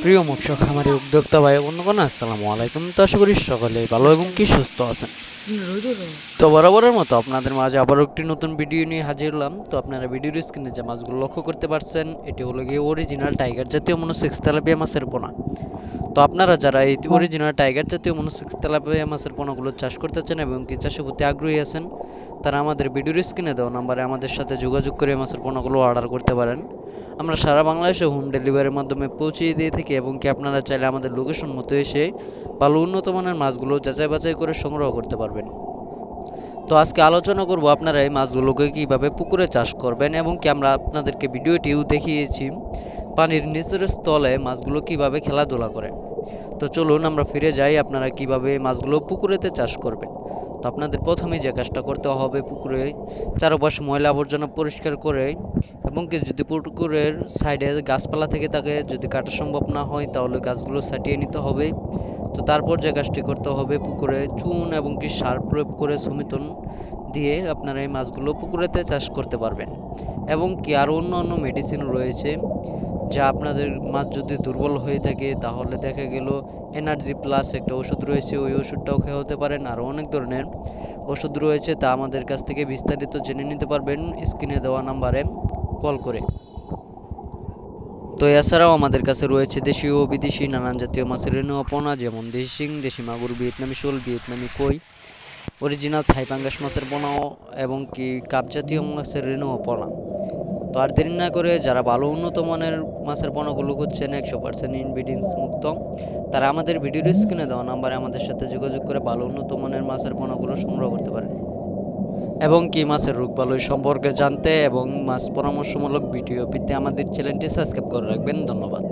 প্রিয় মৎস্য খামারি উদ্যোক্তা ভাই বন্ধুগণ, আসসালামু আলাইকুম। তো আশা করি সকলে ভালো এবং কি সুস্থ আছেন। তো বরাবরের মতো আপনাদের মাঝে আবারও একটি নতুন ভিডিও নিয়ে হাজির হলাম। তো আপনারা ভিডিওর স্ক্রিনে যে মাছগুলো লক্ষ্য করতে পারছেন, এটি হলো গিয়ে অরিজিনাল টাইগার জাতীয় মনোসেক্স তেলাপিয়া মাছের পোনা। তো আপনারা যারা এই অরিজিনাল টাইগার জাতীয় মনোসেক্স তেলাপিয়া মাছের পোনাগুলো চাষ করতে চান এবং কি চাষের প্রতি আগ্রহী আছেন, তারা আমাদের ভিডিওর স্ক্রিনে দেওয়া নাম্বারে আমাদের সাথে যোগাযোগ করে মাছের পোনাগুলো অর্ডার করতে পারেন। আমরা সারা বাংলাদেশে হোম ডেলিভারির মাধ্যমে পৌঁছিয়ে দিয়ে থাকি এবং কি আপনারা চাইলে আমাদের লোকেশন মতো এসে ভালো উন্নত মানের মাছগুলো যাচাই বাছাই করে সংগ্রহ করতে পারবেন। তো আজকে আলোচনা করব আপনারা এই মাছগুলোকে কীভাবে পুকুরে চাষ করবেন এবং কি আমরা আপনাদেরকে ভিডিওটিও দেখিয়েছি পানির নিচের স্থলে মাছগুলো কিভাবে খেলাধুলা করে। তো চলুন আমরা ফিরে যাই, আপনারা কিভাবে মাছগুলো পুকুরেতে চাষ করবেন। তো আপনাদের প্রথমেই যে কাজটা করতে হবে, পুকুরে চারপাশে ময়লা আবর্জনা পরিষ্কার করে এবং কি যদি পুকুরের সাইডে গাছপালা থেকে তাকে যদি কাটা সম্ভব না হয় তাহলে গাছগুলো ছাটিয়ে নিতে হবে। তো তারপর যে কাজটি করতে হবে, পুকুরে চুন এবং কি সার প্রয়োগ করে সমিতন দিয়ে আপনারা এই মাছগুলো পুকুরেতে চাষ করতে পারবেন। এবং কি আরও অন্য মেডিসিন রয়েছে, যা আপনাদের মাছ যদি দুর্বল হয়ে থাকে তাহলে দেখা গেল এনার্জি প্লাস একটা ওষুধ রয়েছে, ওই ওষুধটাও খেয়ে হতে পারেন। আরও অনেক ধরনের ওষুধ রয়েছে, তা আমাদের কাছ থেকে বিস্তারিত জেনে নিতে পারবেন স্ক্রিনে দেওয়া নাম্বারে কল করে। তো এছাড়াও আমাদের কাছে রয়েছে দেশীয় ও বিদেশি নানান জাতীয় মাছের রেণু পোনা, যেমন দেশি শিং, দেশি মাগুর, ভিয়েতনামি শোল, ভিয়েতনামি কই, অরিজিনাল থাই পাঙ্গাস মাছের পোনাও এবং কি কাপ জাতীয় মাছের রেণু পোনা। তো আর দেরি না করে যারা ভালো উন্নত মানের মাছের পোনাগুলো খুঁজছেন 100% ইনগ্রিডিয়েন্টস মুক্ত, তারা আমাদের ভিডিওর স্ক্রিনে দেওয়া নাম্বারে আমাদের সাথে যোগাযোগ করে ভালো উন্নত মানের মাছের পোনাগুলো সংগ্রহ করতে পারেন। এবং কি মাছের রোগবালাই সম্পর্কে জানতে এবং মাছ পরামর্শমূলক ভিডিও পেতে আমাদের চ্যানেলটি সাবস্ক্রাইব করে রাখবেন। ধন্যবাদ।